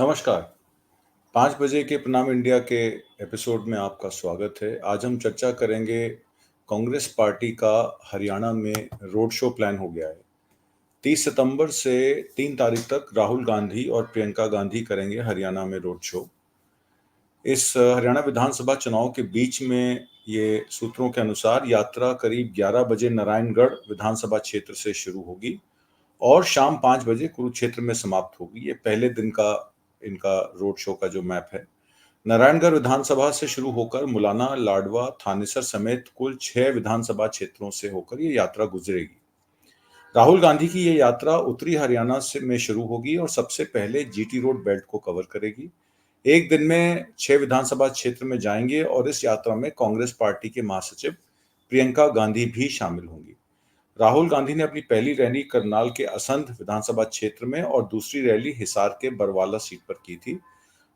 नमस्कार। 5 बजे के प्रणाम इंडिया के एपिसोड में आपका स्वागत है। आज हम चर्चा करेंगे कांग्रेस पार्टी का हरियाणा में रोड शो प्लान हो गया है। 30 सितंबर से 3 तारीख तक राहुल गांधी और प्रियंका गांधी करेंगे हरियाणा में रोड शो। इस हरियाणा विधानसभा चुनाव के बीच में ये सूत्रों के अनुसार यात्रा करीब 11 बजे नारायणगढ़ विधानसभा क्षेत्र से शुरू होगी और शाम 5 बजे कुरुक्षेत्र में समाप्त होगी। ये पहले दिन का इनका रोड शो का जो मैप है। नारायणगढ़ विधानसभा से शुरू होकर मुलाना, लाडवा, थानेसर समेत कुल 6 विधानसभा क्षेत्रों से होकर ये यात्रा गुजरेगी। राहुल गांधी की ये यात्रा उत्तरी हरियाणा से में शुरू होगी और सबसे पहले जीटी रोड बेल्ट को कवर करेगी। एक दिन में 6 विधानसभा क्षेत्र में जाएंगे और इस यात्रा में कांग्रेस पार्टी के महासचिव प्रियंका गांधी भी शामिल होंगी। राहुल गांधी ने अपनी पहली रैली करनाल के असंध विधानसभा क्षेत्र में और दूसरी रैली हिसार के बरवाला सीट पर की थी।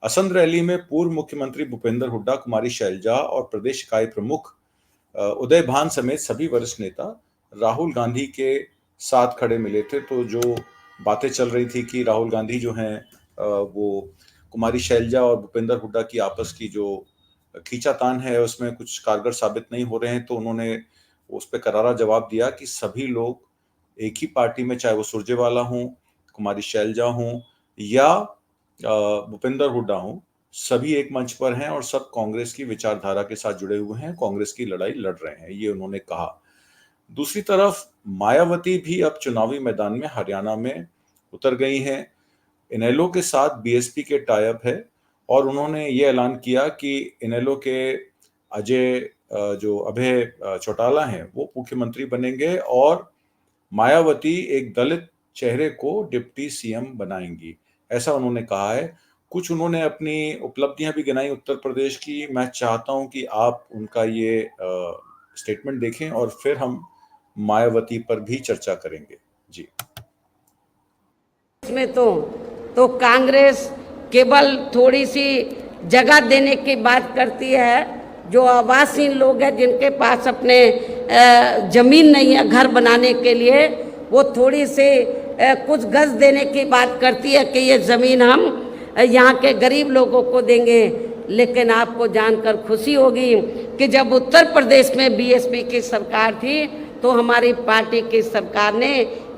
असंध रैली में पूर्व मुख्यमंत्री भूपेंद्र हुड्डा, कुमारी शैलजा और प्रदेश इकाई प्रमुख उदय भान समेत सभी वरिष्ठ नेता राहुल गांधी के साथ खड़े मिले थे। तो जो बातें चल रही थी कि राहुल गांधी जो हैं वो कुमारी शैलजा और भूपेंद्र हुड्डा की आपस की जो खींचातान है उसमें कुछ कारगर साबित नहीं हो रहे हैं, तो उन्होंने उस पर करारा जवाब दिया कि सभी लोग एक ही पार्टी में, चाहे वो सुरजेवाला हों, कुमारी शैलजा हों या भूपेंद्र हुड्डा हों, सभी एक मंच पर हैं और सब कांग्रेस की विचारधारा के साथ जुड़े हुए हैं, कांग्रेस की लड़ाई लड़ रहे हैं, ये उन्होंने कहा। दूसरी तरफ मायावती भी अब चुनावी मैदान में हरियाणा में उतर गई हैं। इनेलो के साथ बीएसपी के टाई अप है और उन्होंने ये ऐलान किया कि इनेलो के जो अभय चौटाला हैं वो मुख्यमंत्री बनेंगे और मायावती एक दलित चेहरे को डिप्टी सीएम बनाएंगी, ऐसा उन्होंने कहा है। कुछ उन्होंने अपनी उपलब्धियां भी गिनाई उत्तर प्रदेश की। मैं चाहता हूं कि आप उनका ये स्टेटमेंट देखें और फिर हम मायावती पर भी चर्चा करेंगे। जी। इसमें तो कांग्रेस केवल थोड़ी सी जगह देने की बात करती है। जो आवासहीन लोग हैं, जिनके पास अपने जमीन नहीं है घर बनाने के लिए, वो थोड़ी सी कुछ गज देने की बात करती है कि ये ज़मीन हम यहाँ के गरीब लोगों को देंगे। लेकिन आपको जानकर खुशी होगी कि जब उत्तर प्रदेश में बीएसपी की सरकार थी तो हमारी पार्टी की सरकार ने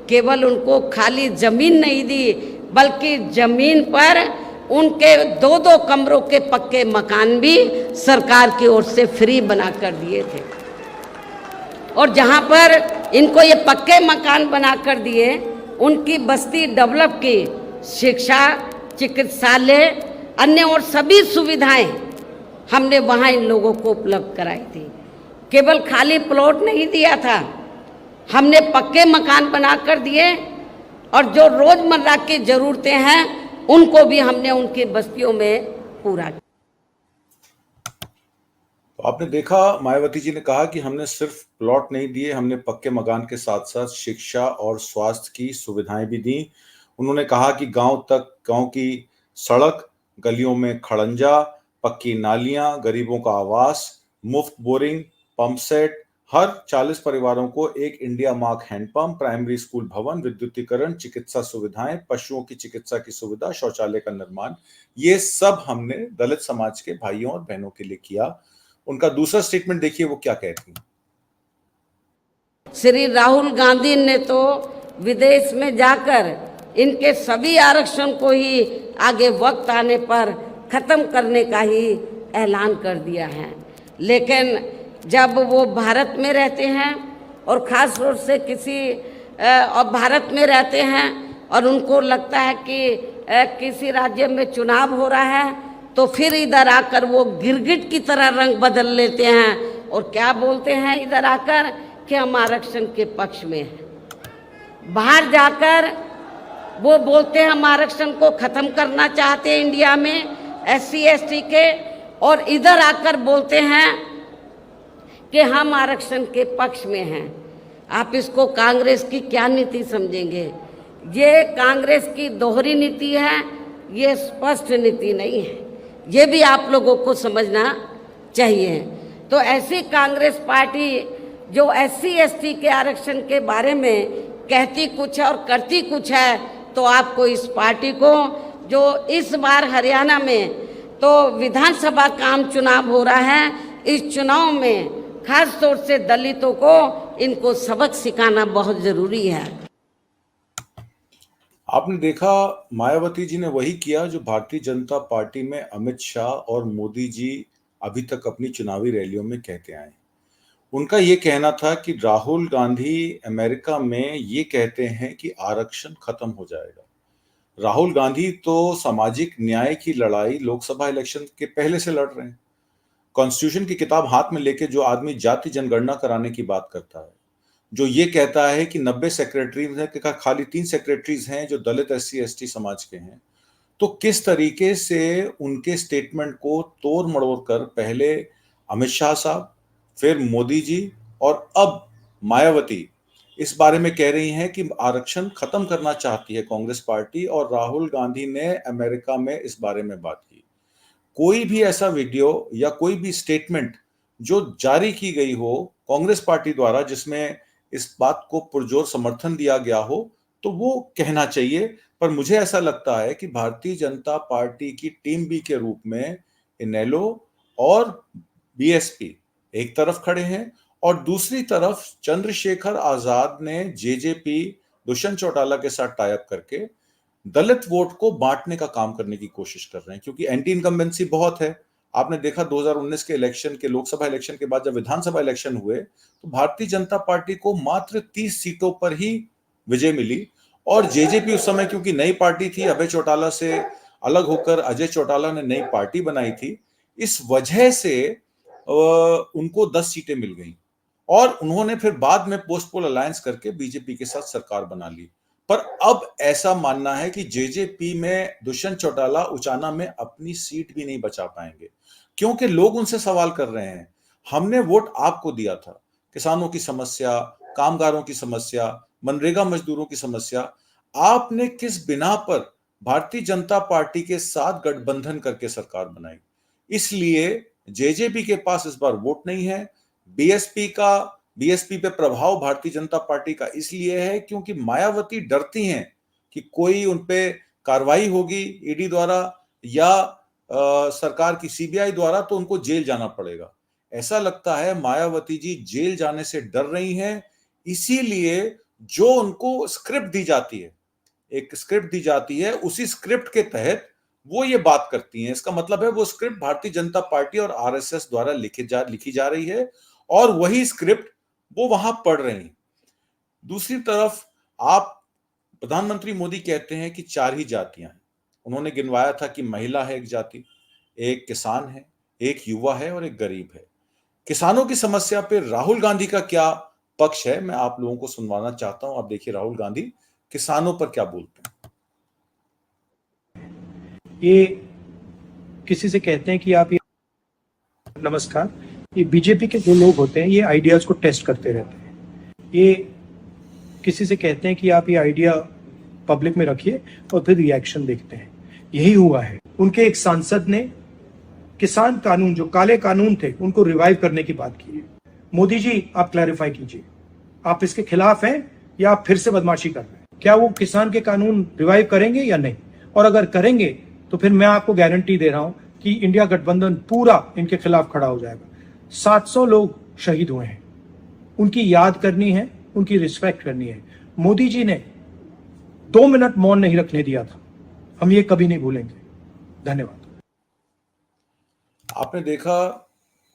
केवल उनको खाली ज़मीन नहीं दी, बल्कि ज़मीन पर उनके 2-2 कमरों के पक्के मकान भी सरकार की ओर से फ्री बना कर दिए थे। और जहाँ पर इनको ये पक्के मकान बना कर दिए, उनकी बस्ती डेवलप की, शिक्षा, चिकित्सालय, अन्य और सभी सुविधाएं हमने वहाँ इन लोगों को उपलब्ध कराई थी। केवल खाली प्लॉट नहीं दिया था, हमने पक्के मकान बना कर दिए और जो रोज़मर्रा की ज़रूरतें हैं उनको भी हमने उनकी बस्तियों में पूरा किया। तो आपने देखा, मायावती जी ने कहा कि हमने सिर्फ प्लॉट नहीं दिए, हमने पक्के मकान के साथ साथ शिक्षा और स्वास्थ्य की सुविधाएं भी दी। उन्होंने कहा कि गांव की सड़क, गलियों में खड़ंजा, पक्की नालियां, गरीबों का आवास, मुफ्त बोरिंग, पंप सेट, हर 40 परिवारों को एक India mark handpump, primary school भवन, विद्युतीकरण, चिकित्सा सुविधाएं, पशुओं की चिकित्सा की सुविधा, शौचालय का निर्माण, ये सब हमने दलित समाज के भाइयों और बहनों के लिए किया। उनका दूसरा स्टेटमेंट देखिए वो क्या कहती हैं। श्री राहुल गांधी ने तो विदेश में जाकर इनके सभी आरक्षण को ही आगे वक्त आने पर खत्म करने का ही ऐलान कर दिया है। लेकिन जब वो भारत में रहते हैं और ख़ास तौर से और भारत में रहते हैं और उनको लगता है कि किसी राज्य में चुनाव हो रहा है, तो फिर इधर आकर वो गिरगिट की तरह रंग बदल लेते हैं और क्या बोलते हैं इधर आकर कि हम आरक्षण के पक्ष में हैं। बाहर जाकर वो बोलते हैं हम आरक्षण को ख़त्म करना चाहते हैं इंडिया में SC ST के, और इधर आकर बोलते हैं कि हम आरक्षण के पक्ष में हैं। आप इसको कांग्रेस की क्या नीति समझेंगे? ये कांग्रेस की दोहरी नीति है, ये स्पष्ट नीति नहीं है। ये भी आप लोगों को समझना चाहिए। तो ऐसी कांग्रेस पार्टी जो SC ST के आरक्षण के बारे में कहती कुछ है और करती कुछ है, तो आपको इस पार्टी को जो इस बार हरियाणा में तो विधानसभा काम चुनाव हो रहा है, इस चुनाव में खास तौर से दलितों को इनको सबक सिखाना बहुत जरूरी है। आपने देखा मायावती जी ने वही किया जो भारतीय जनता पार्टी में अमित शाह और मोदी जी अभी तक अपनी चुनावी रैलियों में कहते आए। उनका ये कहना था कि राहुल गांधी अमेरिका में ये कहते हैं कि आरक्षण खत्म हो जाएगा। राहुल गांधी तो सामाजिक न्याय की लड़ाई लोकसभा इलेक्शन के पहले से लड़ रहे हैं। कॉन्स्टिट्यूशन की किताब हाथ में लेके जो आदमी जाति जनगणना कराने की बात करता है, जो ये कहता है कि 90 सेक्रेटरीज हैं, कि खाली 3 सेक्रेटरीज हैं जो दलित एससी एसटी समाज के हैं, तो किस तरीके से उनके स्टेटमेंट को तोड़ मड़ोड़ कर पहले अमित शाह साहब, फिर मोदी जी और अब मायावती इस बारे में कह रही हैं कि आरक्षण खत्म करना चाहती है कांग्रेस पार्टी, और राहुल गांधी ने अमेरिका में इस बारे में बात की। कोई भी ऐसा वीडियो या कोई भी स्टेटमेंट जो जारी की गई हो कांग्रेस पार्टी द्वारा जिसमें इस बात को पुरजोर समर्थन दिया गया हो, तो वो कहना चाहिए। पर मुझे ऐसा लगता है कि भारतीय जनता पार्टी की टीम बी के रूप में इनेलो और बीएसपी एक तरफ खड़े हैं, और दूसरी तरफ चंद्रशेखर आजाद ने जेजेपी दुष्यंत चौटाला के साथ टाई अप करके दलित वोट को बांटने का काम करने की कोशिश कर रहे हैं, क्योंकि एंटी इनकम्बेंसी बहुत है। आपने देखा 2019 के इलेक्शन के लोकसभा इलेक्शन के बाद जब विधानसभा इलेक्शन हुए तो भारतीय जनता पार्टी को मात्र 30 सीटों पर ही विजय मिली, और जेजेपी उस समय क्योंकि नई पार्टी थी, अभय चौटाला से अलग होकर अजय चौटाला ने नई पार्टी बनाई थी, इस वजह से उनको 10 सीटें मिल गई, और उन्होंने फिर बाद में पोस्ट पोल अलायंस करके बीजेपी के साथ सरकार बना ली। पर अब ऐसा मानना है कि जेजेपी में दुष्यंत चौटाला उचाना में अपनी सीट भी नहीं बचा पाएंगे, क्योंकि लोग उनसे सवाल कर रहे हैं, हमने वोट आपको दिया था, किसानों की समस्या, कामगारों की समस्या, मनरेगा मजदूरों की समस्या, आपने किस बिना पर भारतीय जनता पार्टी के साथ गठबंधन करके सरकार बनाई। इसलिए जेजेपी के पास इस बार वोट नहीं है। बीएसपी पे प्रभाव भारतीय जनता पार्टी का इसलिए है क्योंकि मायावती डरती हैं कि कोई उनपे कार्रवाई होगी ईडी द्वारा या सरकार की सीबीआई द्वारा, तो उनको जेल जाना पड़ेगा। ऐसा लगता है मायावती जी जेल जाने से डर रही हैं, इसीलिए जो उनको स्क्रिप्ट दी जाती है, एक स्क्रिप्ट दी जाती है, उसी स्क्रिप्ट के तहत वो ये बात करती हैं। इसका मतलब है वो स्क्रिप्ट भारतीय जनता पार्टी और आरएसएस द्वारा लिखी जा रही है, और वही स्क्रिप्ट वो वहां पढ़ रही हैं। दूसरी तरफ आप प्रधानमंत्री मोदी कहते हैं कि 4 ही जातियां हैं। उन्होंने गिनवाया था कि महिला है एक जाति, एक किसान है, एक युवा है और एक गरीब है। किसानों की समस्या पे राहुल गांधी का क्या पक्ष है, मैं आप लोगों को सुनवाना चाहता हूं। आप देखिए राहुल गांधी किसानों पर क्या बोलते हैं। ये किसी से कहते हैं कि आप ये, नमस्कार, ये बीजेपी के जो लोग होते हैं ये आइडियाज को टेस्ट करते रहते हैं। ये किसी से कहते हैं कि आप ये आइडिया पब्लिक में रखिए और फिर रिएक्शन देखते हैं। यही हुआ है। उनके एक सांसद ने किसान कानून, जो काले कानून थे, उनको रिवाइव करने की बात की है। मोदी जी, आप क्लैरिफाई कीजिए, आप इसके खिलाफ हैं या आप फिर से बदमाशी कर रहे हैं? क्या वो किसान के कानून रिवाइव करेंगे या नहीं? और अगर करेंगे तो फिर मैं आपको गारंटी दे रहा हूं कि इंडिया गठबंधन पूरा इनके खिलाफ खड़ा हो जाएगा। 700 लोग शहीद हुए हैं, उनकी याद करनी है, उनकी रिस्पेक्ट करनी है। मोदी जी ने 2 मिनट मौन नहीं रखने दिया था, हम ये कभी नहीं भूलेंगे। धन्यवाद। आपने देखा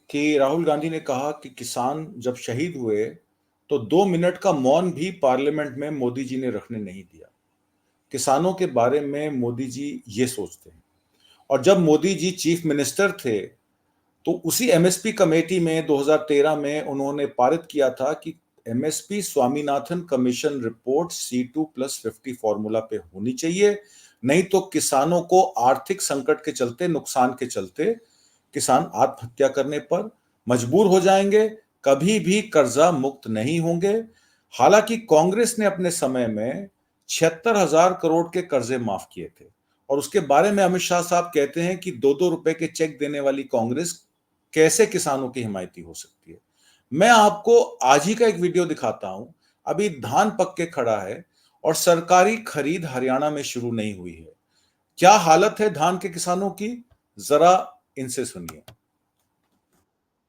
कि राहुल गांधी ने कहा कि किसान जब शहीद हुए तो 2 मिनट का मौन भी पार्लियामेंट में मोदी जी ने रखने नहीं दिया। किसानों के बारे में मोदी जी ये सोचते हैं। और जब मोदी जी चीफ मिनिस्टर थे तो उसी एमएसपी कमेटी में 2013 में उन्होंने पारित किया था कि MSP Swaminathan commission report C2+50 formula पे होनी चाहिए, नहीं तो किसानों को आर्थिक संकट के चलते, नुकसान के चलते किसान आत्महत्या करने पर मजबूर हो जाएंगे, कभी भी कर्जा मुक्त नहीं होंगे। हालांकि कांग्रेस ने अपने समय में 76,000 करोड़ के कर्जे माफ किए थे, और उसके बारे में अमित शाह साहब कहते हैं कि 2-2 रुपए के चेक देने वाली कांग्रेस कैसे किसानों की हिमायती हो सकती है। मैं आपको आज ही का एक वीडियो दिखाता हूं। अभी धान पक के खड़ा है और सरकारी खरीद हरियाणा में शुरू नहीं हुई है। क्या हालत है धान के किसानों की, जरा इनसे सुनिए।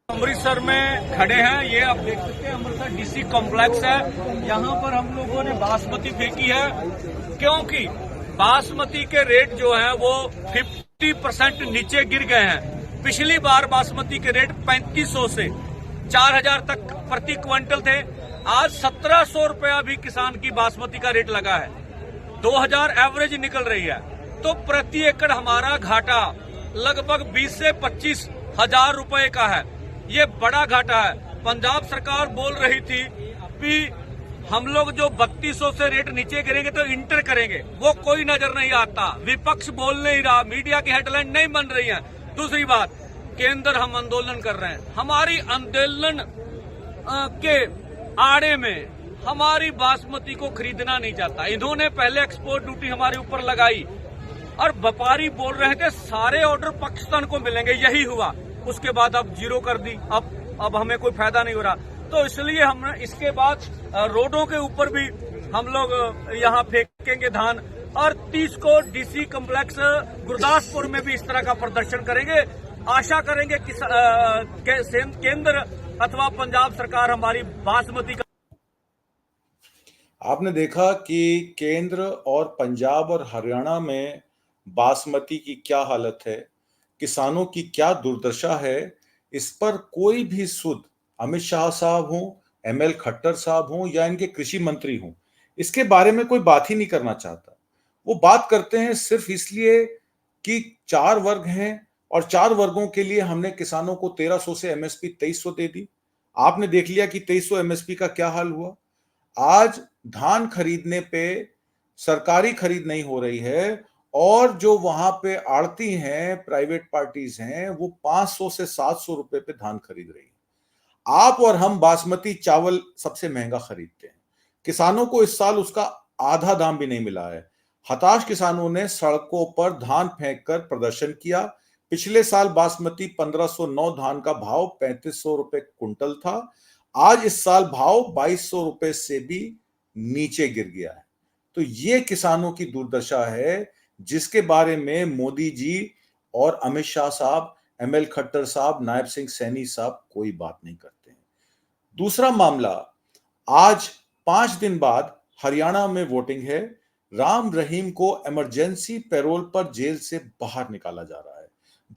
अमृतसर में खड़े हैं। ये आप देख सकते हैं अमृतसर डीसी कॉम्प्लेक्स है। यहाँ पर हम लोगों ने बासमती फेंकी है, क्योंकि बासमती के रेट जो है वो 50% नीचे गिर गए हैं। पिछली बार बासमती के रेट 3500 से 4000 तक प्रति क्विंटल थे। आज 1700 रुपया भी किसान की बासमती का रेट लगा है। 2000 एवरेज निकल रही है, तो प्रति एकड़ हमारा घाटा लगभग 20 से 25 हजार रुपए का है। ये बड़ा घाटा है। पंजाब सरकार बोल रही थी कि हम लोग जो 3200 से रेट नीचे गिरेंगे तो इंटर करेंगे, वो कोई नजर नहीं आता। विपक्ष बोल नहीं रहा, मीडिया की हेडलाइन नहीं बन रही है। दूसरी बात, केंद्र हम आंदोलन कर रहे हैं। हमारी आंदोलन के आड़े में हमारी बासमती को खरीदना नहीं चाहता। इन्होंने पहले एक्सपोर्ट ड्यूटी हमारे ऊपर लगाई और व्यापारी बोल रहे थे सारे ऑर्डर पाकिस्तान को मिलेंगे, यही हुआ। उसके बाद अब जीरो कर दी। अब हमें कोई फायदा नहीं हो रहा, तो इसलिए हम इसके बाद रोडों के ऊपर भी हम लोग यहाँ फेंकेंगे धान। और 30 को डीसी कॉम्प्लेक्स गुरदासपुर में भी इस तरह का प्रदर्शन करेंगे। आशा करेंगे कि केंद्र अथवा पंजाब सरकार हमारी बासमती का। आपने देखा कि केंद्र और पंजाब और हरियाणा में बासमती की क्या हालत है, किसानों की क्या दुर्दशा है। इस पर कोई भी सुध अमित शाह साहब हों, एमएल खट्टर साहब हों या इनके कृषि मंत्री हों, इसके बारे में कोई बात ही नहीं करना चाहता। वो बात करते हैं सिर्फ इसलिए कि 4 वर्ग हैं और 4 वर्गों के लिए हमने किसानों को 1300 से एमएसपी 2300 दे दी। आपने देख लिया कि 2300 एमएसपी का क्या हाल हुआ। आज धान खरीदने पे सरकारी खरीद नहीं हो रही है और जो वहां पे आड़ती हैं, प्राइवेट पार्टीज हैं, वो 500 से 700 रुपए पे धान खरीद रही है। आप और हम बासमती चावल सबसे महंगा खरीदते हैं। किसानों को इस साल उसका आधा दाम भी नहीं मिला है। हताश किसानों ने सड़कों पर धान फेंककर प्रदर्शन किया। पिछले साल बासमती 1509 धान का भाव 3500 रुपए कुंटल था। आज इस साल भाव 2200 रुपए से भी नीचे गिर गया है। तो ये किसानों की दुर्दशा है, जिसके बारे में मोदी जी और अमित शाह साहब, एमएल खट्टर साहब, नायब सिंह सैनी साहब कोई बात नहीं करते हैं। दूसरा मामला, आज 5 दिन बाद हरियाणा में वोटिंग है। राम रहीम को इमरजेंसी पैरोल पर जेल से बाहर निकाला जा रहा है।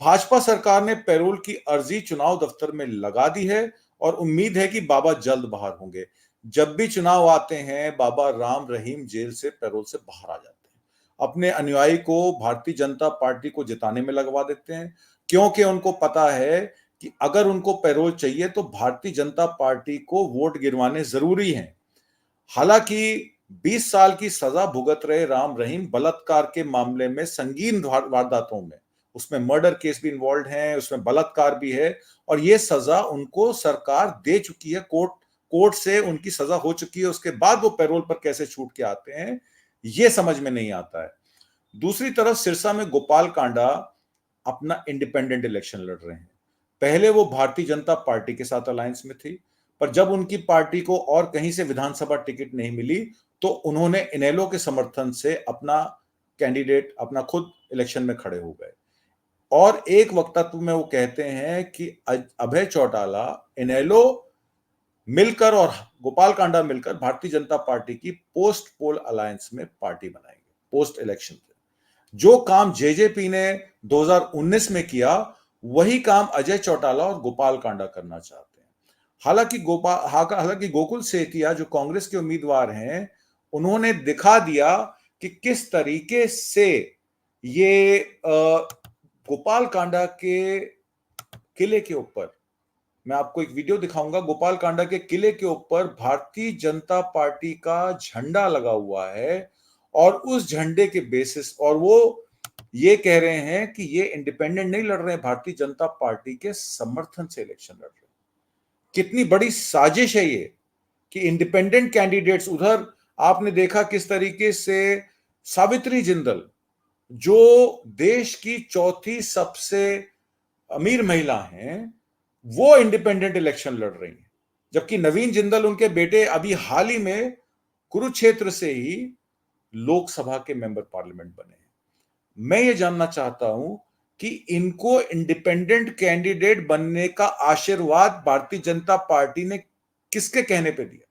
भाजपा सरकार ने पैरोल की अर्जी चुनाव दफ्तर में लगा दी है और उम्मीद है कि बाबा जल्द बाहर होंगे। जब भी चुनाव आते हैं, बाबा राम रहीम जेल से पैरोल से बाहर आ जाते हैं। अपने अनुयायी को भारतीय जनता पार्टी को जिताने में लगवा देते हैं, क्योंकि उनको पता है कि अगर उनको पैरोल चाहिए तो भारतीय जनता पार्टी को वोट गिरवाने जरूरी हैं। हालांकि 20 साल की सजा भुगत रहे राम रहीम बलात्कार के मामले में, संगीन वारदातों में, उसमें मर्डर केस भी इन्वॉल्व है, उसमें बलात्कार भी है, और ये सजा उनको सरकार दे चुकी है। कोर्ट से उनकी सजा हो चुकी है। उसके बाद वो पैरोल पर कैसे छूट के आते हैं, ये समझ में नहीं आता है। दूसरी तरफ सिरसा में गोपाल कांडा अपना इंडिपेंडेंट इलेक्शन लड़ रहे हैं। पहले वो भारतीय जनता पार्टी के साथ अलायंस में थी, पर जब उनकी पार्टी को और कहीं से विधानसभा टिकट नहीं मिली तो उन्होंने इनेलो के समर्थन से अपना कैंडिडेट, अपना खुद इलेक्शन में खड़े हो गए। और एक वक्तव्य में वो कहते हैं कि अभय चौटाला, इनेलो मिलकर और गोपाल कांडा मिलकर भारतीय जनता पार्टी की पोस्ट पोल अलायंस में पार्टी बनाएंगे पोस्ट इलेक्शन। जो काम जेजेपी ने 2019 में किया, वही काम अजय चौटाला और गोपाल कांडा करना चाहते हैं। हालांकि गोकुल सेतिया जो कांग्रेस के उम्मीदवार हैं, उन्होंने दिखा दिया कि किस तरीके से ये गोपाल कांडा के किले के ऊपर, मैं आपको एक वीडियो दिखाऊंगा, गोपाल कांडा के किले के ऊपर भारतीय जनता पार्टी का झंडा लगा हुआ है और उस झंडे के बेसिस, और वो ये कह रहे हैं कि ये इंडिपेंडेंट नहीं लड़ रहे हैं, भारतीय जनता पार्टी के समर्थन से इलेक्शन लड़ रहे हैं। कितनी बड़ी साजिश है ये कि इंडिपेंडेंट कैंडिडेट्स, उधर आपने देखा किस तरीके से सावित्री जिंदल, जो देश की चौथी सबसे अमीर महिला हैं, वो इंडिपेंडेंट इलेक्शन लड़ रही हैं, जबकि नवीन जिंदल, उनके बेटे, अभी हाल ही में कुरुक्षेत्र से ही लोकसभा के मेंबर पार्लियामेंट बने हैं। मैं ये जानना चाहता हूं कि इनको इंडिपेंडेंट कैंडिडेट बनने का आशीर्वाद भारतीय जनता पार्टी ने किसके कहने पे दिया?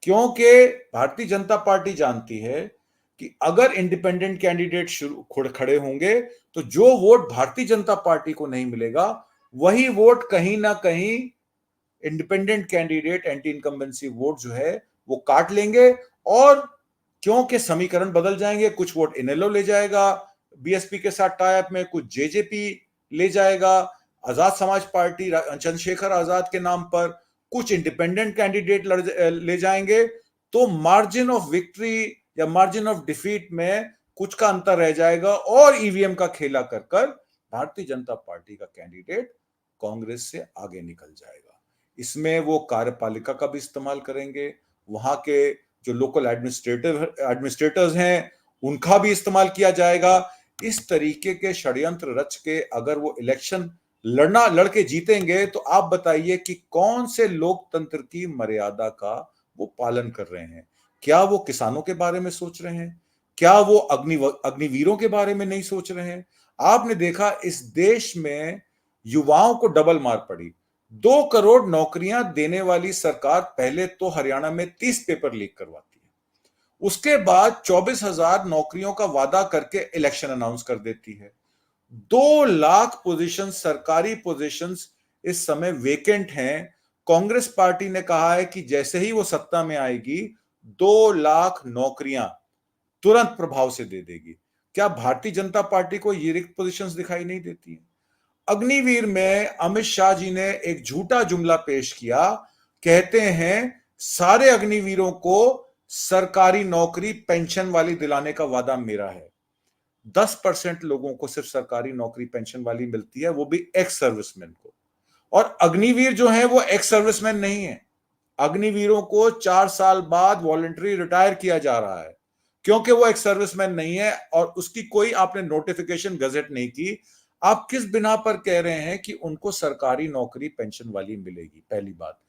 क्योंकि भारतीय जनता पार्टी जानती है कि अगर इंडिपेंडेंट कैंडिडेट खड़े होंगे तो जो वोट भारतीय जनता पार्टी को नहीं मिलेगा वही वोट कहीं ना कहीं independent candidate anti incumbency vote जो है वो काट लेंगे, और क्योंकि समीकरण बदल जाएंगे, कुछ वोट इनेलो ले जाएगा बीएसपी के साथ टाइप में, कुछ जेजेपी ले जाएगा आजाद समाज पार्टी चंद्रशेखर आजाद के नाम पर, कुछ इंडिपेंडेंट कैंडिडेट ले जाएंगे, तो मार्जिन ऑफ विक्ट्री या मार्जिन ऑफ डिफीट में कुछ का अंतर रह जाएगा और ईवीएम का खेला कर कर भारतीय जनता पार्टी का कैंडिडेट कांग्रेस से आगे निकल जाएगा। इसमें वो कार्यपालिका का भी इस्तेमाल करेंगे, वहां के जो लोकल एडमिनिस्ट्रेटर्स हैं उनका भी इस्तेमाल किया जाएगा। इस तरीके के षड्यंत्र रच के अगर वो इलेक्शन लड़के जीतेंगे तो आप बताइए कि कौन से लोकतंत्र की मर्यादा का वो पालन कर रहे हैं? क्या वो किसानों के बारे में सोच रहे हैं? क्या वो अग्निवीरों के बारे में नहीं सोच रहे हैं? आपने देखा इस देश में युवाओं को डबल मार पड़ी। 2 करोड़ नौकरियां देने वाली सरकार पहले तो हरियाणा में 30 पेपर लीक करवाती है, उसके बाद 24,000 नौकरियों का वादा करके इलेक्शन अनाउंस कर देती है। 2 लाख पोजीशन, सरकारी पोजीशंस इस समय वेकेंट हैं। कांग्रेस पार्टी ने कहा है कि जैसे ही वो सत्ता में आएगी 2 लाख नौकरियां तुरंत प्रभाव से दे देगी। क्या भारतीय जनता पार्टी को ये रिक्त पोजीशंस दिखाई नहीं देती हैं? अग्निवीर में अमित शाह जी ने एक झूठा जुमला पेश किया, कहते हैं सारे अग्निवीरों को सरकारी नौकरी पेंशन वाली दिलाने का वादा मेरा है। 10% लोगों को सिर्फ सरकारी नौकरी पेंशन वाली मिलती है, वो भी एक्स सर्विसमैन को। और अग्निवीर जो है वो एक्स सर्विसमैन नहीं है। अग्निवीरों को 4 साल बाद वॉलंटरी रिटायर किया जा रहा है क्योंकि वो एक्स सर्विसमैन नहीं है और उसकी कोई आपने नोटिफिकेशन गजेट नहीं की। आप किस बिना पर कह रहे हैं कि उनको सरकारी नौकरी पेंशन वाली मिलेगी? पहली बात।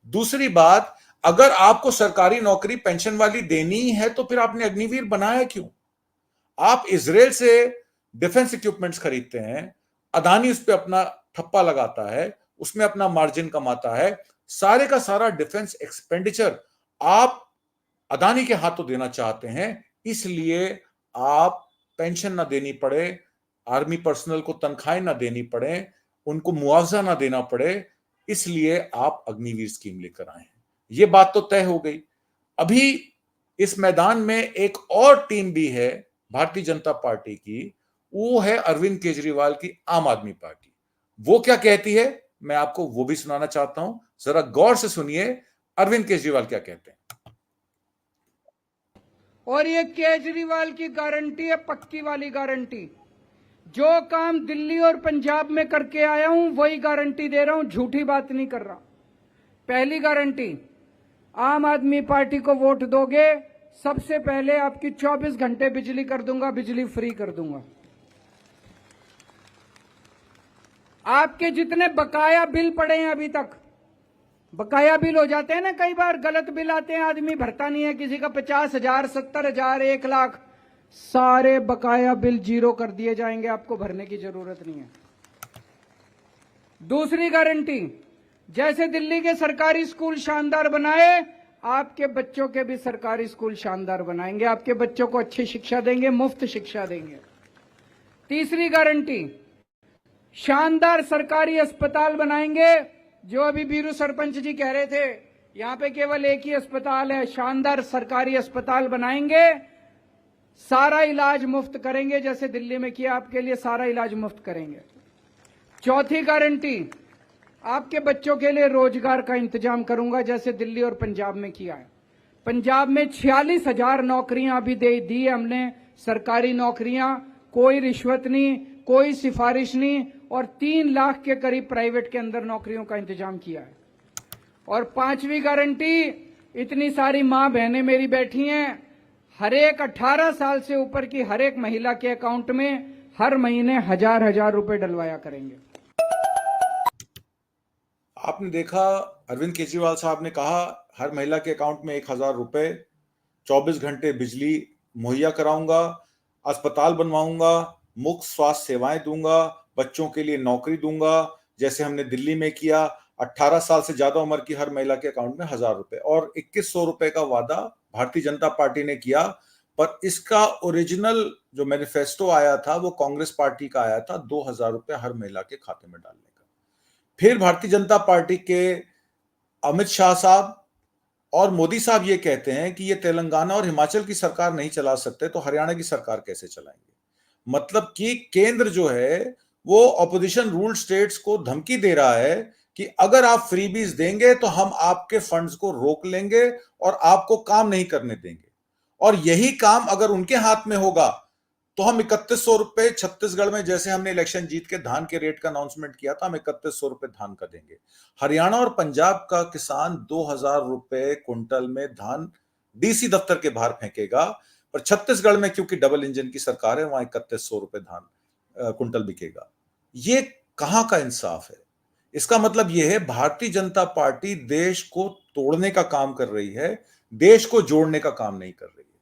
दूसरी बात, अगर आपको सरकारी नौकरी पेंशन वाली देनी है तो फिर आपने अग्निवीर बनाया क्यों? आप इजराइल से डिफेंस इक्विपमेंट्स खरीदते हैं, अदानी उस पर अपना ठप्पा लगाता है, उसमें अपना मार्जिन कमाता है, सारे का सारा डिफेंस एक्सपेंडिचर आप अदानी के हाथों देना चाहते हैं, इसलिए आप पेंशन ना देनी पड़े, आर्मी पर्सनल को तनख्वाहें ना देनी पड़े, उनको मुआवजा ना देना पड़े, इसलिए आप अग्निवीर स्कीम लेकर आए हैं। ये बात तो तय हो गई। अभी इस मैदान में एक और टीम भी है भारतीय जनता पार्टी की, वो है अरविंद केजरीवाल की आम आदमी पार्टी। वो क्या कहती है मैं आपको वो भी सुनाना चाहता हूं, जरा गौर से सुनिए अरविंद केजरीवाल क्या कहते हैं। और ये केजरीवाल की गारंटी है, पक्की वाली गारंटी। जो काम दिल्ली और पंजाब में करके आया हूं वही गारंटी दे रहा हूं, झूठी बात नहीं कर रहा। पहली गारंटी, आम आदमी पार्टी को वोट दोगे, सबसे पहले आपकी 24 घंटे बिजली कर दूंगा, बिजली फ्री कर दूंगा। आपके जितने बकाया बिल पड़े हैं अभी तक, बकाया बिल हो जाते हैं ना, कई बार गलत बिल आते हैं, आदमी भरता नहीं है, किसी का 50,000, 70,000, 1 लाख, सारे बकाया बिल जीरो कर दिए जाएंगे, आपको भरने की जरूरत नहीं है। दूसरी गारंटी, जैसे दिल्ली के सरकारी स्कूल शानदार बनाए, आपके बच्चों के भी सरकारी स्कूल शानदार बनाएंगे, आपके बच्चों को अच्छी शिक्षा देंगे, मुफ्त शिक्षा देंगे। तीसरी गारंटी, शानदार सरकारी अस्पताल बनाएंगे। जो अभी बीरू सरपंच जी कह रहे थे यहां पे केवल एक ही अस्पताल है, शानदार सरकारी अस्पताल बनाएंगे, सारा इलाज मुफ्त करेंगे, जैसे दिल्ली में किया आपके लिए सारा इलाज मुफ्त करेंगे। चौथी गारंटी, आपके बच्चों के लिए रोजगार का इंतजाम करूंगा, जैसे दिल्ली और पंजाब में किया है। पंजाब में 46,000 नौकरियां अभी दे दी है हमने, सरकारी नौकरियां, कोई रिश्वत नहीं, कोई सिफारिश नहीं, और 3 लाख के करीब प्राइवेट के अंदर नौकरियों का इंतजाम किया है। और पांचवी गारंटी, इतनी सारी मां बहनें मेरी बैठी हैं, हर एक 18 साल से ऊपर की हर एक महिला के अकाउंट में हर महीने 1,000 रुपए डलवाया करेंगे। आपने देखा अरविंद केजरीवाल साहब ने कहा हर महिला के अकाउंट में 1,000 रुपए, 24 घंटे बिजली मुहैया कराऊंगा। अस्पताल बनवाऊंगा, मुफ्त स्वास्थ्य सेवाएं दूंगा, बच्चों के लिए नौकरी दूंगा, जैसे हमने दिल्ली में किया। 18 साल से ज्यादा उम्र की हर महिला के अकाउंट में 1,000 रुपए, और 2100 रुपए का वादा भारतीय जनता पार्टी ने किया। पर इसका ओरिजिनल जो मैनिफेस्टो आया था वो कांग्रेस पार्टी का आया था, 2,000 रुपए हर महिला के खाते में डालने का। फिर भारतीय जनता पार्टी के अमित शाह साहब और मोदी साहब ये कहते हैं कि ये तेलंगाना और हिमाचल की सरकार नहीं चला सकते, तो हरियाणा की सरकार कैसे चलाएंगे? मतलब कि केंद्र जो है वो ऑपोजिशन रूल्ड स्टेट्स को धमकी दे रहा है कि अगर आप फ्रीबीज देंगे तो हम आपके फंड्स को रोक लेंगे और आपको काम नहीं करने देंगे। और यही काम अगर उनके हाथ में होगा तो हम 3100 रुपए छत्तीसगढ़ में, जैसे हमने इलेक्शन जीत के धान के रेट का अनाउंसमेंट किया था, हम 3100 रुपए धान का देंगे। हरियाणा और पंजाब का किसान 2000 रुपए क्विंटल में धान डीसी दफ्तर के बाहर फेंकेगा, पर छत्तीसगढ़ में क्योंकि डबल इंजन की सरकार है, वहां 3100 रुपए धान क्विंटल बिकेगा। ये कहां का इंसाफ है? इसका मतलब यह है भारतीय जनता पार्टी देश को तोड़ने का काम कर रही है, देश को जोड़ने का काम नहीं कर रही है।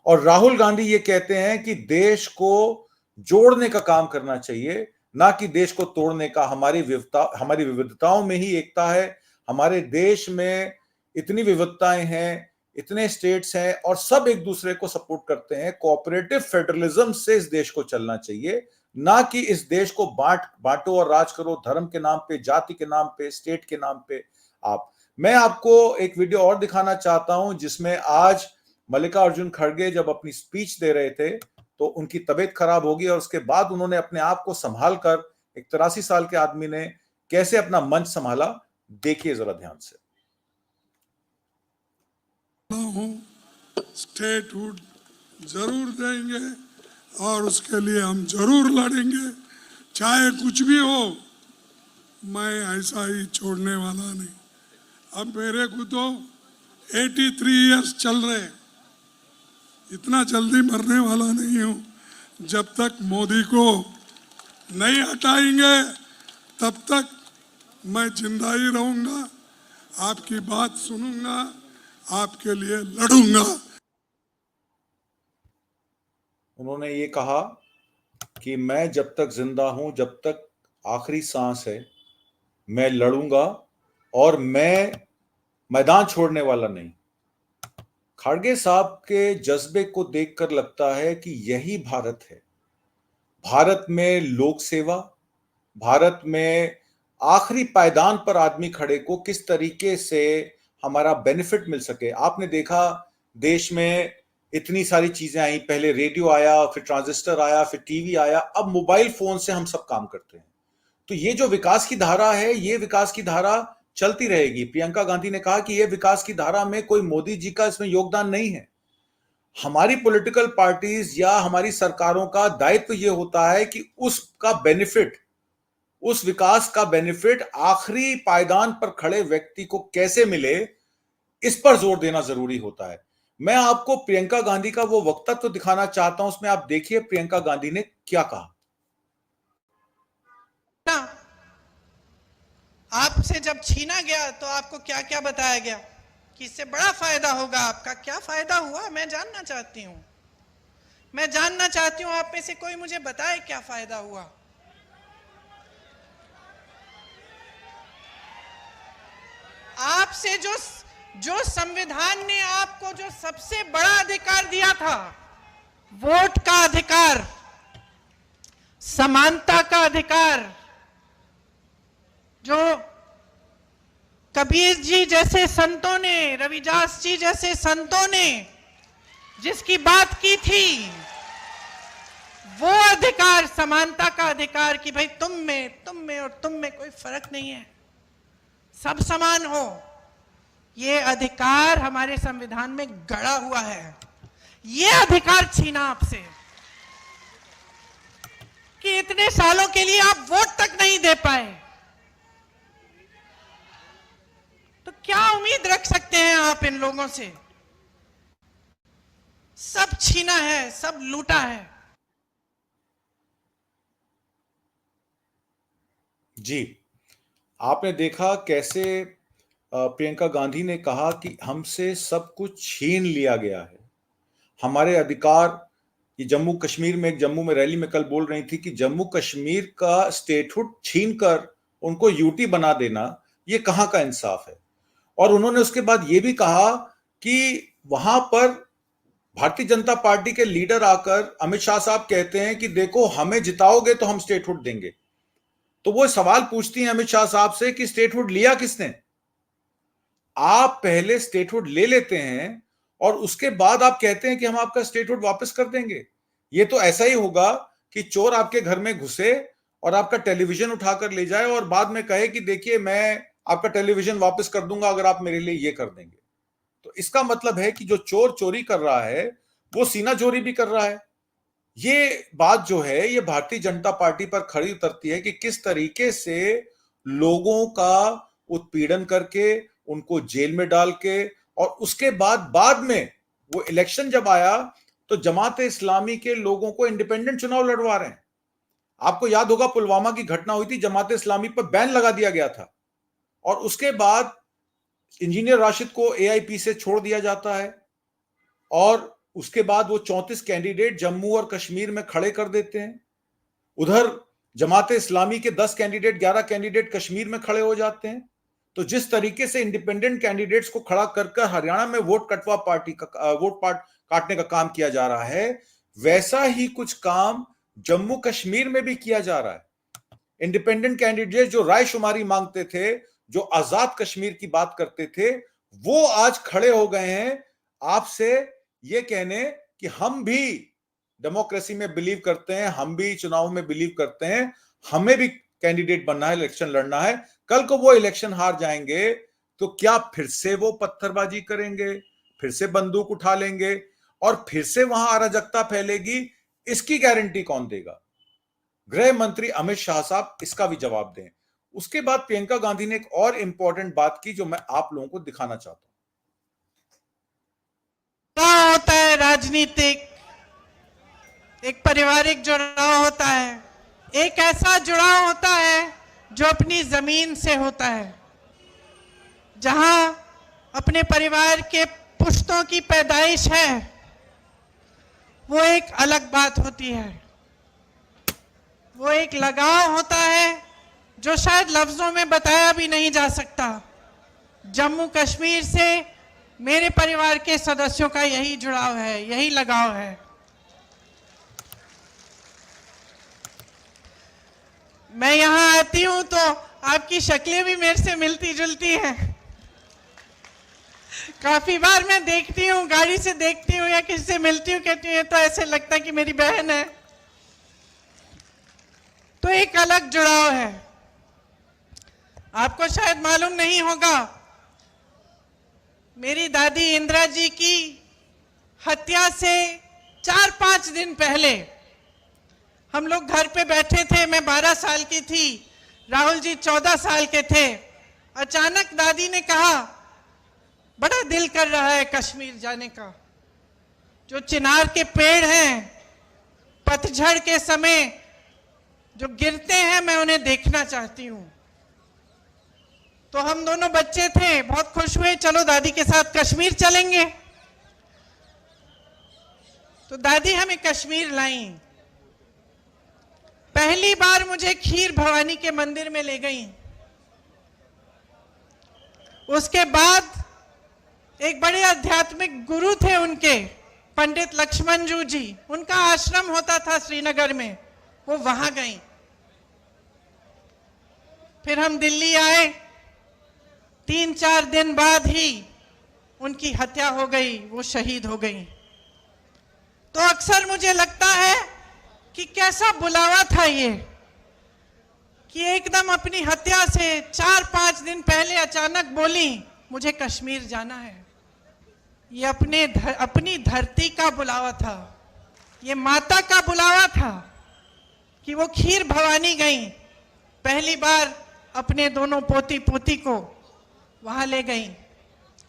और राहुल गांधी ये कहते हैं कि देश को जोड़ने का काम करना चाहिए, ना कि देश को तोड़ने का। हमारी विविधताओं में ही एकता है। हमारे देश में इतनी विविधताएं हैं, इतने स्टेट्स हैं, और सब एक दूसरे को सपोर्ट करते हैं। कोऑपरेटिव फेडरलिज्म से इस देश को चलना चाहिए, ना कि इस देश को बांटो और राज करो, धर्म के नाम पे, जाति के नाम पे, स्टेट के नाम पे। मैं आपको एक वीडियो और दिखाना चाहता हूं जिसमें आज मल्लिकार्जुन खड़गे जब अपनी स्पीच दे रहे थे तो उनकी तबीयत खराब होगी, और उसके बाद उन्होंने अपने आप को संभाल कर, एक 83 साल के आदमी ने कैसे अपना मंच संभाला, देखिए जरा ध्यान से। स्टेटहुड जरूर देंगे और उसके लिए हम जरूर लड़ेंगे, चाहे कुछ भी हो। मैं ऐसा ही छोड़ने वाला नहीं। अब मेरे को तो 83 इयर्स चल रहे, इतना जल्दी मरने वाला नहीं हूं। जब तक मोदी को नहीं हटाएंगे तब तक मैं जिंदा ही रहूंगा, आपकी बात सुनूंगा, आपके लिए लड़ूंगा। उन्होंने ये कहा कि मैं जब तक जिंदा हूं, जब तक आखिरी सांस है, मैं लड़ूंगा और मैं मैदान छोड़ने वाला नहीं। खड़गे साहब के जज्बे को देखकर लगता है कि यही भारत है। भारत में लोक सेवा, भारत में आखिरी पायदान पर आदमी खड़े को किस तरीके से हमारा बेनिफिट मिल सके। आपने देखा देश में इतनी सारी चीजें आई, पहले रेडियो आया, फिर ट्रांजिस्टर आया, फिर टीवी आया, अब मोबाइल फोन से हम सब काम करते हैं। तो ये जो विकास की धारा है, ये विकास की धारा चलती रहेगी। प्रियंका गांधी ने कहा कि ये विकास की धारा में कोई मोदी जी का इसमें योगदान नहीं है। हमारी पॉलिटिकल पार्टीज या हमारी सरकारों का दायित्व ये होता है कि उसका बेनिफिट, उस विकास का बेनिफिट आखिरी पायदान पर खड़े व्यक्ति को कैसे मिले, इस पर जोर देना जरूरी होता है। मैं आपको प्रियंका गांधी का वो वक्तव्य दिखाना चाहता हूं, उसमें आप देखिए प्रियंका गांधी ने क्या कहा। आपसे जब छीना गया तो आपको क्या क्या बताया गया कि इससे बड़ा फायदा होगा आपका? क्या फायदा हुआ मैं जानना चाहती हूं। मैं जानना चाहती हूं आप में से कोई मुझे बताए क्या फायदा हुआ। आपसे जो संविधान ने आपको जो सबसे बड़ा अधिकार दिया था, वोट का अधिकार, समानता का अधिकार, जो कबीर जी जैसे संतों ने, रविदास जी जैसे संतों ने जिसकी बात की थी, वो अधिकार, समानता का अधिकार कि भाई तुम में और तुम में कोई फर्क नहीं है, सब समान हो, ये अधिकार हमारे संविधान में गड़ा हुआ है। ये अधिकार छीना आपसे कि इतने सालों के लिए आप वोट तक नहीं दे पाए। तो क्या उम्मीद रख सकते हैं आप इन लोगों से? सब छीना है, सब लूटा है। जी, आपने देखा कैसे प्रियंका गांधी ने कहा कि हमसे सब कुछ छीन लिया गया है, हमारे अधिकार ये जम्मू कश्मीर में, जम्मू में रैली में कल बोल रही थी कि जम्मू कश्मीर का स्टेटहुड छीनकर उनको यूटी बना देना, ये कहां का इंसाफ है। और उन्होंने उसके बाद ये भी कहा कि वहां पर भारतीय जनता पार्टी के लीडर आकर अमित शाह साहब कहते हैं कि देखो हमें जिताओगे तो हम स्टेटहुड देंगे। तो वो सवाल पूछती हैं अमित शाह साहब से कि स्टेटहुड लिया किसने? आप पहले स्टेटहुड ले लेते हैं और उसके बाद आप कहते हैं कि हम आपका स्टेटहुड वापस कर देंगे। ये तो ऐसा ही होगा कि चोर आपके घर में घुसे और आपका टेलीविजन उठाकर ले जाए और बाद में कहे कि देखिए मैं आपका टेलीविजन वापस कर दूंगा अगर आप मेरे लिए ये कर देंगे। तो इसका मतलब है कि जो चोर चोरी कर रहा है वो सीना चोरी भी कर रहा है। ये बात जो है ये भारतीय जनता पार्टी पर खड़ी उतरती है कि किस तरीके से लोगों का उत्पीड़न करके, उनको जेल में डाल के, और उसके बाद में वो इलेक्शन जब आया तो जमात इस्लामी के लोगों को इंडिपेंडेंट चुनाव लड़वा रहे हैं। आपको याद होगा पुलवामा की घटना हुई थी, जमात इस्लामी पर बैन लगा दिया गया था और उसके बाद इंजीनियर राशिद को एआईपी से छोड़ दिया जाता है और उसके बाद वो 34 कैंडिडेट जम्मू और कश्मीर में खड़े कर देते हैं। उधर जमात इस्लामी के 10 कैंडिडेट, 11 कैंडिडेट कश्मीर में खड़े हो जाते हैं। तो जिस तरीके से इंडिपेंडेंट कैंडिडेट्स को खड़ा कर हरियाणा में वोट काटने का काम किया जा रहा है, वैसा ही कुछ काम जम्मू कश्मीर में भी किया जा रहा है। इंडिपेंडेंट कैंडिडेट जो रायशुमारी मांगते थे, जो आजाद कश्मीर की बात करते थे, वो आज खड़े हो गए हैं आपसे ये कहने कि हम भी डेमोक्रेसी में बिलीव करते हैं, हम भी चुनाव में बिलीव करते हैं, हमें भी कैंडिडेट बनना है, इलेक्शन लड़ना है। कल को वो इलेक्शन हार जाएंगे तो क्या फिर से वो पत्थरबाजी करेंगे, फिर से बंदूक उठा लेंगे और फिर से वहां अराजकता फैलेगी? इसकी गारंटी कौन देगा? गृह मंत्री अमित शाह साहब इसका भी जवाब दें। उसके बाद प्रियंका गांधी ने एक और इंपॉर्टेंट बात की जो मैं आप लोगों को दिखाना चाहता हूं। जुड़ाव होता है राजनीतिक, एक पारिवारिक जुड़ाव होता है, एक ऐसा जुड़ाव होता है जो अपनी जमीन से होता है, जहां अपने परिवार के पुश्तों की पैदाइश है, वो एक अलग बात होती है। वो एक लगाव होता है जो शायद लफ्जों में बताया भी नहीं जा सकता। जम्मू कश्मीर से मेरे परिवार के सदस्यों का यही जुड़ाव है, यही लगाव है। मैं यहां आती हूं तो आपकी शक्लें भी मेरे से मिलती जुलती हैं। काफी बार मैं देखती हूँ, गाड़ी से देखती हूँ या किसी से मिलती हूँ, कहती हूँ तो ऐसे लगता है कि मेरी बहन है। तो एक अलग जुड़ाव है। आपको शायद मालूम नहीं होगा, मेरी दादी इंदिरा जी की हत्या से 4-5 दिन पहले हम लोग घर पे बैठे थे। मैं 12 साल की थी, राहुल जी 14 साल के थे। अचानक दादी ने कहा, बड़ा दिल कर रहा है कश्मीर जाने का। जो चिनार के पेड़ हैं पतझड़ के समय जो गिरते हैं, मैं उन्हें देखना चाहती हूं। तो हम दोनों बच्चे थे, बहुत खुश हुए, चलो दादी के साथ कश्मीर चलेंगे। तो दादी हमें कश्मीर लाई। पहली बार मुझे खीर भवानी के मंदिर में ले गई। उसके बाद एक बड़े आध्यात्मिक गुरु थे उनके, पंडित लक्ष्मण जी, उनका आश्रम होता था श्रीनगर में, वो वहां गई। फिर हम दिल्ली आए। 3-4 दिन बाद ही उनकी हत्या हो गई, वो शहीद हो गई। तो अक्सर मुझे लगता है कि कैसा बुलावा था ये, कि एकदम अपनी हत्या से 4-5 दिन पहले अचानक बोली मुझे कश्मीर जाना है। ये अपनी धरती का बुलावा था, ये माता का बुलावा था कि वो खीर भवानी गई। पहली बार अपने दोनों पोती पोती को वहां ले गई।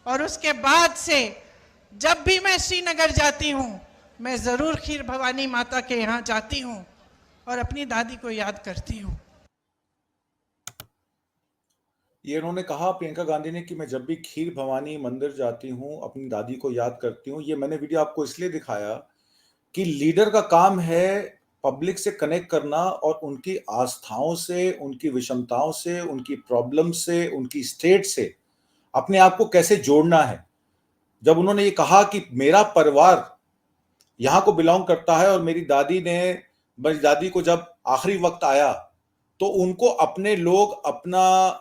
और उसके बाद से जब भी मैं श्रीनगर जाती हूं, मैं जरूर खीर भवानी माता के यहाँ जाती हूं और अपनी दादी को याद करती हूं। ये उन्होंने कहा प्रियंका गांधी ने कि मैं जब भी खीर भवानी मंदिर जाती हूँ अपनी दादी को याद करती हूँ। ये मैंने वीडियो आपको इसलिए दिखाया कि लीडर का काम है पब्लिक से कनेक्ट करना और उनकी आस्थाओं से, उनकी विषमताओं से, उनकी प्रॉब्लम से, उनकी स्टेट से अपने आप को कैसे जोड़ना है। जब उन्होंने ये कहा कि मेरा परिवार यहां को बिलोंग करता है और मेरी दादी को जब आखिरी वक्त आया तो उनको अपने लोग,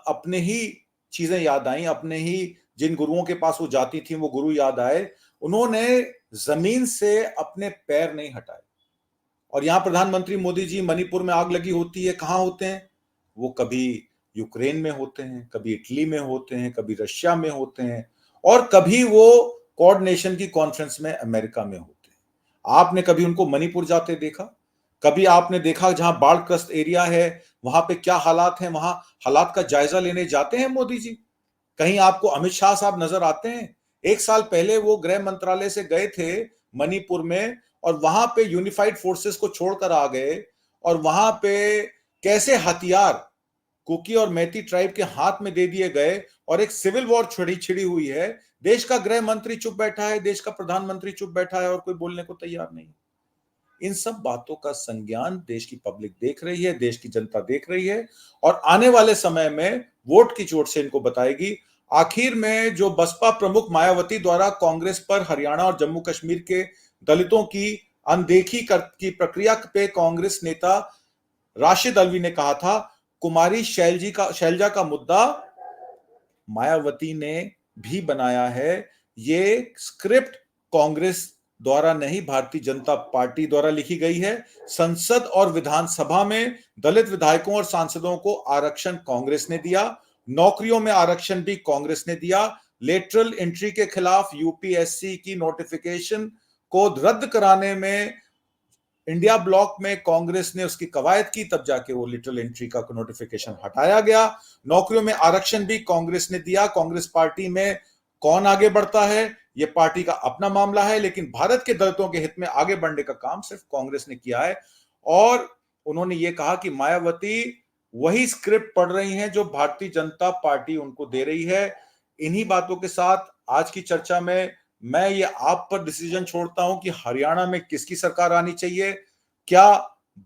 अपने ही चीजें याद आई, अपने ही जिन गुरुओं के पास वो जाती थी वो गुरु याद आए। उन्होंने जमीन से अपने पैर नहीं हटाए। और यहां प्रधानमंत्री मोदी जी, मणिपुर में आग लगी होती है, कहां होते हैं वो? कभी यूक्रेन में होते हैं, कभी इटली में होते हैं, कभी रशिया में होते हैं, और कभी वो कोऑर्डिनेशन की कॉन्फ्रेंस में अमेरिका में होते हैं। आपने कभी उनको मणिपुर जाते देखा? कभी आपने देखा जहां बाढ़ग्रस्त एरिया है वहां पे क्या हालात हैं, वहां हालात का जायजा लेने जाते हैं मोदी जी? कहीं आपको अमित शाह साहब नजर आते हैं? 1 साल पहले वो गृह मंत्रालय से गए थे मणिपुर में और वहां पे यूनिफाइड फोर्सेस को छोड़कर आ गए, और वहां पे कैसे हथियार कुकी और मैती ट्राइब के हाथ में दे दिए गए और एक सिविल वॉर छिड़ी हुई है। देश का गृह मंत्री चुप बैठा है, देश का प्रधानमंत्री चुप बैठा है और कोई बोलने को तैयार नहीं। इन सब बातों का संज्ञान देश की पब्लिक देख रही है, देश की जनता देख रही है, और आने वाले समय में वोट की चोट से इनको बताएगी। आखिर में जो बसपा प्रमुख मायावती द्वारा कांग्रेस पर हरियाणा और जम्मू कश्मीर के दलितों की अनदेखी की प्रक्रिया पे कांग्रेस नेता राशिद अल्वी ने कहा था, कुमारी शैलजा का मुद्दा मायावती ने भी बनाया है। ये स्क्रिप्ट कांग्रेस द्वारा नहीं, भारतीय जनता पार्टी द्वारा लिखी गई है। संसद और विधानसभा में दलित विधायकों और सांसदों को आरक्षण कांग्रेस ने दिया, नौकरियों में आरक्षण भी कांग्रेस ने दिया। लेटरल एंट्री के खिलाफ यूपीएससी की नोटिफिकेशन को रद्द कराने में इंडिया ब्लॉक में कांग्रेस ने उसकी कवायद की, तब जाके वो लिटरल एंट्री का नोटिफिकेशन हटाया गया। नौकरियों में आरक्षण भी कांग्रेस ने दिया। कांग्रेस पार्टी में कौन आगे बढ़ता है ये पार्टी का अपना मामला है, लेकिन भारत के दलितों के हित में आगे बढ़ने का काम सिर्फ कांग्रेस ने किया है। और उन्होंने ये कहा कि मायावती वही स्क्रिप्ट पढ़ रही हैं जो भारतीय जनता पार्टी उनको दे रही है। इन्हीं बातों के साथ आज की चर्चा में मैं ये आप पर डिसीजन छोड़ता हूं कि हरियाणा में किसकी सरकार आनी चाहिए। क्या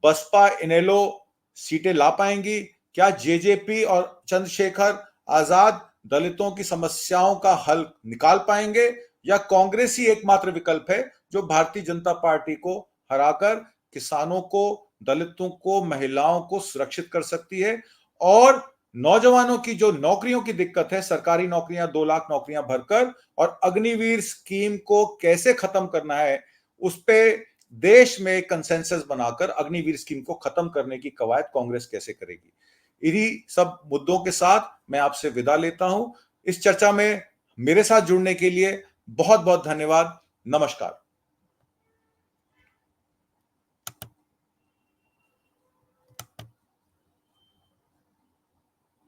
बसपा इनेलो सीटें ला पाएंगी? क्या जेजेपी और चंद्रशेखर आजाद दलितों की समस्याओं का हल निकाल पाएंगे, या कांग्रेस ही एकमात्र विकल्प है जो भारतीय जनता पार्टी को हराकर किसानों को, दलितों को, महिलाओं को सुरक्षित कर सकती है? और नौजवानों की जो नौकरियों की दिक्कत है, सरकारी नौकरियां 2 लाख नौकरियां भरकर, और अग्निवीर स्कीम को कैसे खत्म करना है, उस पे देश में कंसेंसस बनाकर अग्निवीर स्कीम को खत्म करने की कवायद कांग्रेस कैसे करेगी। इन्हीं सब मुद्दों के साथ मैं आपसे विदा लेता हूं। इस चर्चा में मेरे साथ जुड़ने के लिए बहुत बहुत धन्यवाद। नमस्कार।